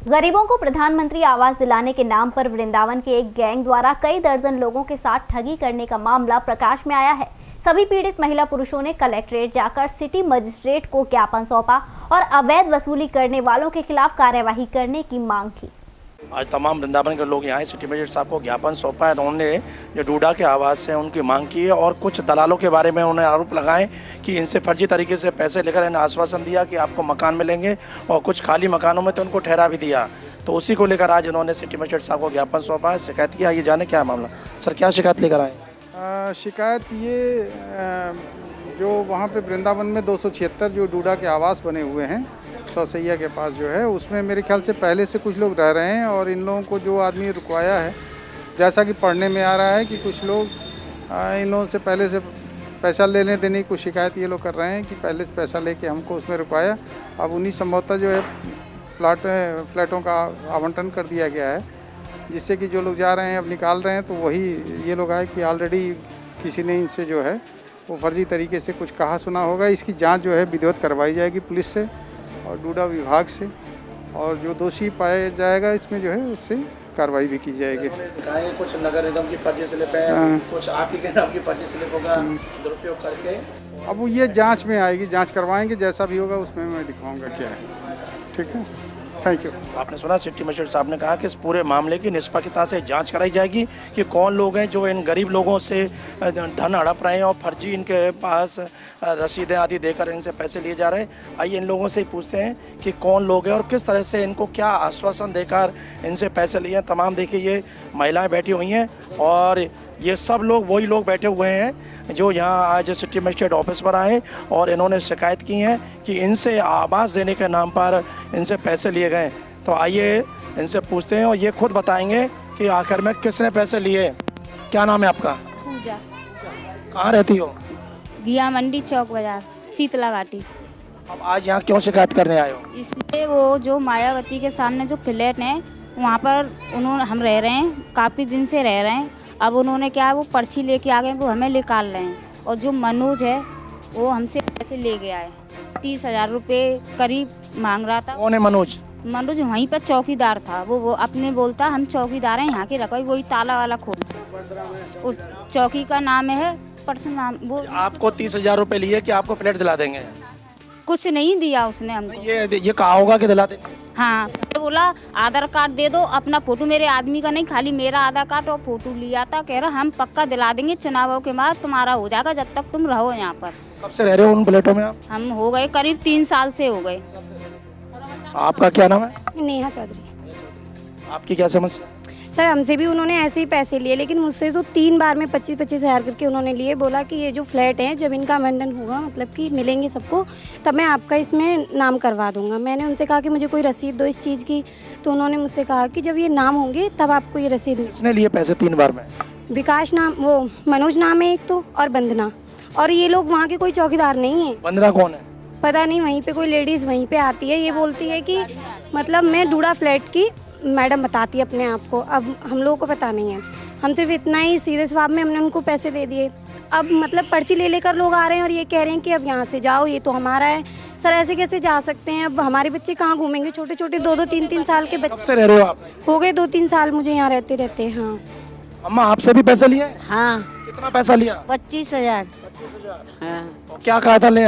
गरीबों को प्रधानमंत्री आवास दिलाने के नाम पर वृंदावन के एक गैंग द्वारा कई दर्जन लोगों के साथ ठगी करने का मामला प्रकाश में आया है। सभी पीड़ित महिला पुरुषों ने कलेक्ट्रेट जाकर सिटी मजिस्ट्रेट को ज्ञापन सौंपा और अवैध वसूली करने वालों के खिलाफ कार्यवाही करने की मांग की। आज तमाम वृंदावन के लोग यहाँ सिटी मजिस्ट्रेट साहब को ज्ञापन सौंपा है। उन्होंने जो डूडा के आवास से उनकी मांग की है और कुछ दलालों के बारे में उन्होंने आरोप लगाए कि इनसे फर्जी तरीके से पैसे लेकर इन्हें आश्वासन दिया कि आपको मकान मिलेंगे और कुछ खाली मकानों में तो उनको ठहरा भी दिया। तो उसी को लेकर आज इन्होंने सिटी मजिस्ट्रेट साहब को ज्ञापन सौंपा है, शिकायत किया। ये जाने क्या मामला सर, क्या शिकायत लेकर आए? शिकायत ये जो वहाँ पे वृंदावन में 276 जो डूडा के आवास बने हुए हैं सौसैया के पास जो है, उसमें मेरे ख्याल से पहले से कुछ लोग रह रहे हैं और इन लोगों को जो आदमी रुकवाया है, जैसा कि पढ़ने में आ रहा है कि कुछ लोग इन लोगों से पहले से पैसा लेने देने की कुछ शिकायत ये लोग कर रहे हैं कि पहले से पैसा लेके हमको उसमें रुकवाया। अब उन्हीं संभवतः जो है फ्लैटों का आवंटन कर दिया गया है, जिससे कि जो लोग जा रहे हैं अब निकाल रहे हैं। तो वही ये लोग आए कि ऑलरेडी किसी ने इनसे जो है वो फर्जी तरीके से कुछ कहा सुना होगा। इसकी जांच जो है विधिवत करवाई जाएगी पुलिस से और डूडा विभाग से, और जो दोषी पाया जाएगा इसमें जो है उससे कार्रवाई भी की जाएगी। कुछ नगर निगम की फर्जी स्लिप है, कुछ आप ही के नाम की फर्जी स्लिप होगा दुरुपयोग करके। अब वो ये जांच में आएगी, जांच करवाएंगे, जैसा भी होगा उसमें मैं दिखाऊंगा क्या है। ठीक है, थैंक यू। आपने सुना सिटी मजिस्ट्रेट साहब ने कहा कि इस पूरे मामले की निष्पक्षता से जांच कराई जाएगी कि कौन लोग हैं जो इन गरीब लोगों से धन हड़प रहे हैं और फर्जी इनके पास रसीदें आदि देकर इनसे पैसे लिए जा रहे हैं। आइए इन लोगों से ही पूछते हैं कि कौन लोग हैं और किस तरह से इनको क्या आश्वासन देकर इनसे पैसे लिए हैं। तमाम देखिए ये महिलाएं बैठी हुई हैं और ये सब लोग वही लोग बैठे हुए हैं जो यहाँ आज सिटी मजिस्ट्रेट ऑफिस पर आए और इन्होंने शिकायत की है कि इनसे आवास देने के नाम पर इनसे पैसे लिए गए। तो आइए इनसे पूछते हैं और ये खुद बताएंगे कि आखिर में किसने पैसे लिए। क्या नाम है आपका? पूजा। कहाँ रहती हो? घिया मंडी चौक बाजार शीतला घाटी। अब आज यहाँ क्यों शिकायत करने आए हो? इसलिए वो जो मायावती के सामने जो फ्लैट है वहाँ पर हम रह रहे हैं, काफ़ी दिन से रह रहे हैं। अब उन्होंने क्या है वो पर्ची लेके आ गए, वो हमें निकाल रहे हैं। और जो मनोज है वो हमसे पैसे ले गया है, 30,000 रुपये करीब मांग रहा था। कौन है मनोज? मनोज वहीं पर चौकीदार था। वो अपने बोलता हम चौकीदार हैं यहाँ के, रखो वही ताला वाला खोल। उस चौकी का नाम है पर्सन नाम। वो आपको 30,000 रुपये लिए कि आपको फ्लैट दिला देंगे? कुछ नहीं दिया उसने हमको। ये कहा होगा कि दिला देंगे। हाँ, तो बोला आधार कार्ड दे दो, अपना फोटो, मेरे आदमी का नहीं खाली मेरा आधार कार्ड और फोटो लिया था। कह रहा हम पक्का दिला देंगे, चुनावों के बाद तुम्हारा हो जाएगा, जब तक तुम रहो यहाँ पर। कब से रह रहे हो उन फ्लैटों में आप? हम हो गए करीब 3 साल से हो गए। आपका क्या नाम है? नेहा चौधरी। आपकी क्या समस्या? सर हमसे भी उन्होंने ऐसे ही पैसे लिए, लेकिन मुझसे तो 3 बार में 25-25 हज़ार करके उन्होंने लिए। बोला कि ये जो फ्लैट है जब इनका अमेंडन होगा, मतलब कि मिलेंगे सबको, तब मैं आपका इसमें नाम करवा दूंगा। मैंने उनसे कहा कि मुझे कोई रसीद दो इस चीज़ की, तो उन्होंने मुझसे कहा कि जब ये नाम होंगे तब आपको ये रसीद। किसने लिए पैसे 3 बार में? विकास नाम, वो मनोज नाम है एक तो, और वंदना। और ये लोग वहाँ के कोई चौकीदार नहीं है। वंदना कौन है? पता नहीं, वहीं पे कोई लेडीज़ वहीं पे आती है। ये बोलती है कि मतलब मैं डूडा फ्लैट की मैडम बताती है अपने आप को। अब हम लोगों को पता नहीं है, हम सिर्फ इतना ही सीधे जवाब में हमने उनको पैसे दे दिए। अब मतलब पर्ची ले लेकर लोग आ रहे हैं और ये कह रहे हैं कि अब यहाँ से जाओ, ये तो हमारा है। सर ऐसे कैसे जा सकते हैं? अब हमारे बच्चे कहाँ घूमेंगे? छोटे छोटे 2-2, 3-3 साल के कब बच्चे। से रह रहे हो आप? हो गए 2-3 साल मुझे यहाँ रहते रहते। हाँ। अम्मा आपसे भी पैसे लिए? हाँ, कितना पैसा लिया? 25,000। 25,000। हाँ। और क्या कहा था ले?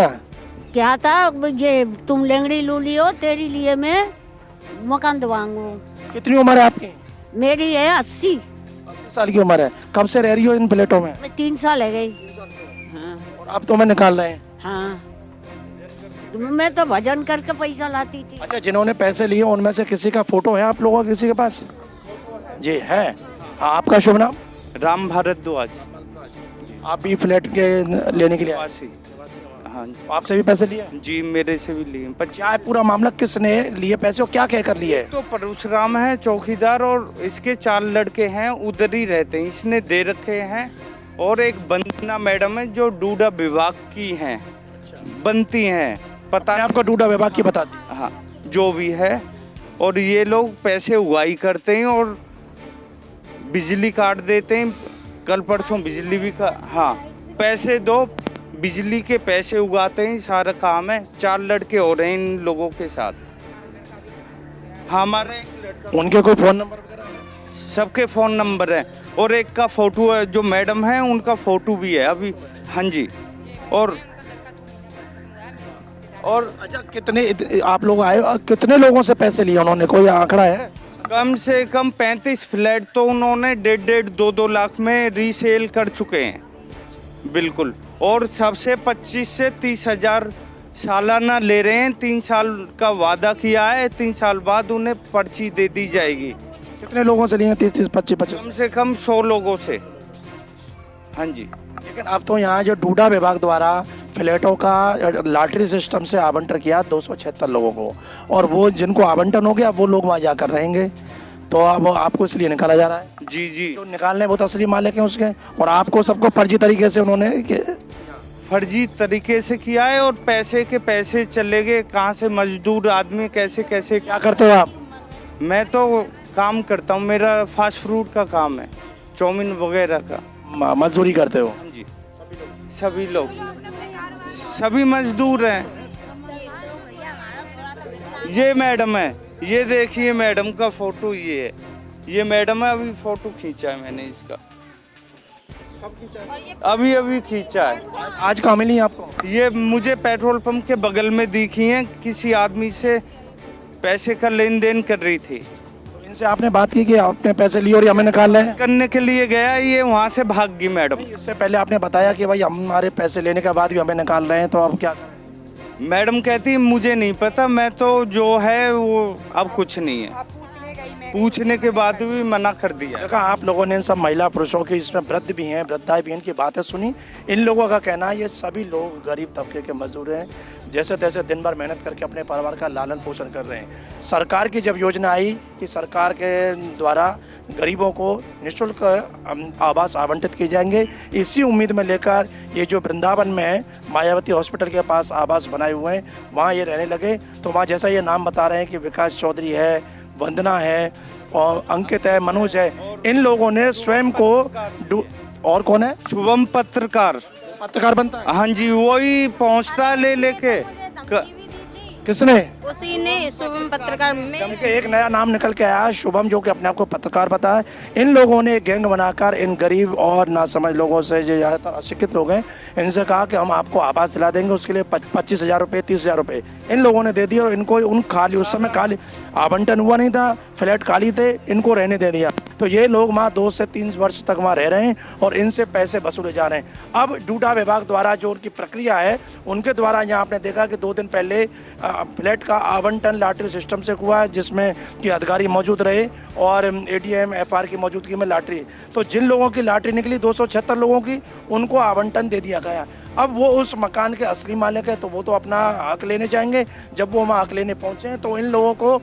क्या था ये, तुम लेंगड़ी लूली हो, तेरी लिए मैं मकान दवाऊंगा। कितनी उम्र है आपकी? मेरी है 80 साल की उम्र है। कब से रह रही हो इन फ्लैटों में? 3 साल है गई। हाँ। और अब तो मैं निकाल रहे हैं। हाँ, मैं तो भजन करके पैसा लाती थी। अच्छा, जिन्होंने पैसे लिए उनमें से किसी का फोटो है आप लोगों का किसी के पास? जी है। हाँ, आपका शुभ नाम? राम भारद्वाज। आप भी फ्लैट के लेने के लिए आए? हाँ तो आपसे भी पैसे लिए? जी, मेरे से भी लिए। क्या है पूरा मामला? किसने लिए पैसे और क्या कह कर लिए? तो परशुराम है चौकीदार और इसके 4 लड़के हैं, उधर ही रहते हैं, इसने दे रखे हैं। और एक वंदना मैडम है जो डूडा विभाग की हैं, बनती हैं, पता आपको डूडा विभाग की बता दी? हाँ, जो भी है। और ये लोग पैसे उगाई करते हैं और बिजली काट देते हैं। कल परसों बिजली भी हाँ, पैसे दो, बिजली के पैसे उगाते हैं, सारा काम है। 4 लड़के हो रहे हैं इन लोगों के साथ। हमारे उनके कोई फ़ोन नंबर वगैरह है? सबके फ़ोन नंबर हैं और एक का फ़ोटो है, जो मैडम है उनका फ़ोटो भी है अभी। हाँ जी। और अच्छा, आप लोग आए, कितने लोगों से पैसे लिए उन्होंने, कोई आंकड़ा है? कम से कम 35 फ्लैट तो उन्होंने 1.5-2 लाख में रीसेल कर चुके हैं। बिल्कुल। और सबसे 25 से 30 हज़ार सालाना ले रहे हैं। 3 साल का वादा किया है, 3 साल बाद उन्हें पर्ची दे दी जाएगी। कितने लोगों से लिए हैं? 30, 25? कम से कम 100 लोगों से। हाँ जी। लेकिन अब तो यहाँ जो डूडा विभाग द्वारा फ्लैटों का लॉटरी सिस्टम से आवंटन किया 276 लोगों को, और वो जिनको आवंटन हो गया वो लोग वहाँ जाकर रहेंगे, तो अब आपको इसलिए निकाला जा रहा है। जी जी। जो निकालने वो तो असली मालिक हैं उसके, और आपको सबको फर्जी तरीके से उन्होंने फर्जी तरीके से किया है और पैसे के पैसे चले गए। कहाँ से मजदूर आदमी कैसे कैसे। क्या करते हो आप? मैं तो काम करता हूँ, मेरा फास्ट फूड का काम है, चाउमीन वगैरह का। मजदूरी करते हो? हाँ जी। सभी लोग सभी मजदूर हैं। ये मैडम है, ये देखिए मैडम का फोटो, ये है, ये मैडम है। अभी फोटो खींचा है मैंने इसका। कब खींचा है? अभी खींचा है। आज कहाँ मिली आपको? ये मुझे पेट्रोल पंप के बगल में दिखी हैं, किसी आदमी से पैसे का लेन देन कर रही थी। तो इनसे आपने बात की कि आपने पैसे लिए और हमें निकाल रहे हैं? करने के लिए गया, ये वहाँ से भाग गई मैडम। इससे पहले आपने बताया कि भाई हमारे पैसे लेने के बाद भी हमें निकाल रहे हैं, तो अब क्या करें? मैडम कहती मुझे नहीं पता, मैं तो जो है वो अब कुछ नहीं है। पूछने के बाद भी मना कर दिया। देखा, आप लोगों ने इन सब महिला पुरुषों की, इसमें वृद्ध भी हैं, वृद्धाएं भी हैं, इनकी बातें सुनी। इन लोगों का कहना है ये सभी लोग गरीब तबके के मजदूर हैं, जैसे तैसे दिन भर मेहनत करके अपने परिवार का लालन पोषण कर रहे हैं। सरकार की जब योजना आई कि सरकार के द्वारा गरीबों को निःशुल्क आवास आवंटित किए जाएंगे, इसी उम्मीद में लेकर ये जो वृंदावन में है, मायावती हॉस्पिटल के पास आवास बनाए हुए हैं, वहाँ ये रहने लगे। तो वहाँ जैसा ये नाम बता रहे हैं कि विकास चौधरी है, वंदना है और अंकित है, मनोज है, इन लोगों ने स्वयं को और कौन है? शुभम पत्रकार बनता है? हाँ जी, वही पहुँचता है ले लेके। किसने? उसी ने शुभम पत्रकार में एक नया नाम निकल के आया, शुभम, जो कि अपने आप को पत्रकार पता है। इन लोगों ने गैंग बनाकर इन गरीब और नासमझ लोगों से, जो ज़्यादातर अशिक्षित लोग हैं, इनसे कहा कि हम आपको आवास दिला देंगे, उसके लिए 25,000 रुपये, 30,000 रुपये इन लोगों ने दे दिए। और इनको उस समय खाली आवंटन हुआ नहीं था, फ्लैट खाली थे, इनको रहने दे दिया। तो ये लोग वहाँ 2 से 3 वर्ष तक वहाँ रह रहे हैं और इनसे पैसे वसूले जा रहे हैं। अब डूडा विभाग द्वारा जो उनकी प्रक्रिया है, उनके द्वारा यहाँ आपने देखा कि 2 दिन पहले फ्लैट का आवंटन लॉटरी सिस्टम से हुआ है, जिसमें कि अधिकारी मौजूद रहे और ADM FR की मौजूदगी में लॉटरी। तो जिन लोगों की लॉटरी निकली 276 लोगों की, उनको आवंटन दे दिया गया। अब वो उस मकान के असली मालिक है, तो वो तो अपना हक लेने जाएंगे। जब वो वहाँ हक लेने पहुँचे हैं तो इन लोगों को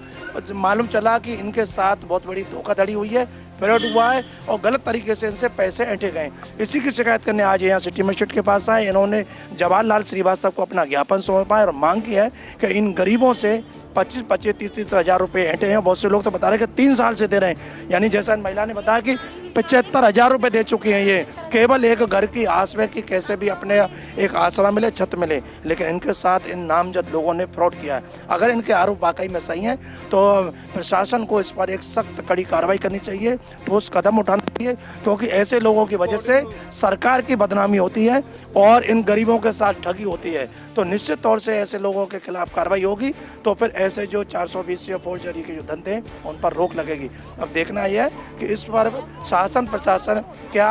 मालूम चला कि इनके साथ बहुत बड़ी धोखाधड़ी हुई है, फ्रॉड हुआ है और गलत तरीके से इनसे पैसे ऐंठे गए। इसी की शिकायत करने आज यहाँ सिटी मजिस्ट्रेट के पास आए। इन्होंने जवाहरलाल श्रीवास्तव को अपना ज्ञापन सौंपा है और मांग की है कि इन गरीबों से 25-25, 30-30 हज़ार रुपये ऐंठे हैं। बहुत से लोग तो बता रहे हैं कि 3 साल से दे रहे हैं। यानी जैसा इन महिला ने बताया कि 75,000 रुपये दे चुकी हैं ये, केवल एक घर की आस में कि कैसे भी अपने एक आसरा मिले, छत मिले। लेकिन इनके साथ इन नामजद लोगों ने फ्रॉड किया है। अगर इनके आरोप वाकई में सही हैं तो प्रशासन को इस पर एक सख्त कड़ी कार्रवाई करनी चाहिए, ठोस कदम उठाना चाहिए, क्योंकि ऐसे लोगों की वजह से सरकार की बदनामी होती है और इन गरीबों के साथ ठगी होती है। तो निश्चित तौर से ऐसे लोगों के खिलाफ कार्रवाई होगी, तो फिर ऐसे जो 420 या फोर्जरी के जो धंधे हैं उन पर रोक लगेगी। अब देखना यह है कि इस पर शासन प्रशासन क्या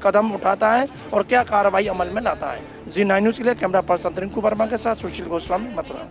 कदम उठाता है और क्या कार्रवाई अमल में लाता है। G9 न्यूज़ के लिए कैमरा पर्सन रिंकू वर्मा के साथ सुशील गोस्वामी, मथुरा।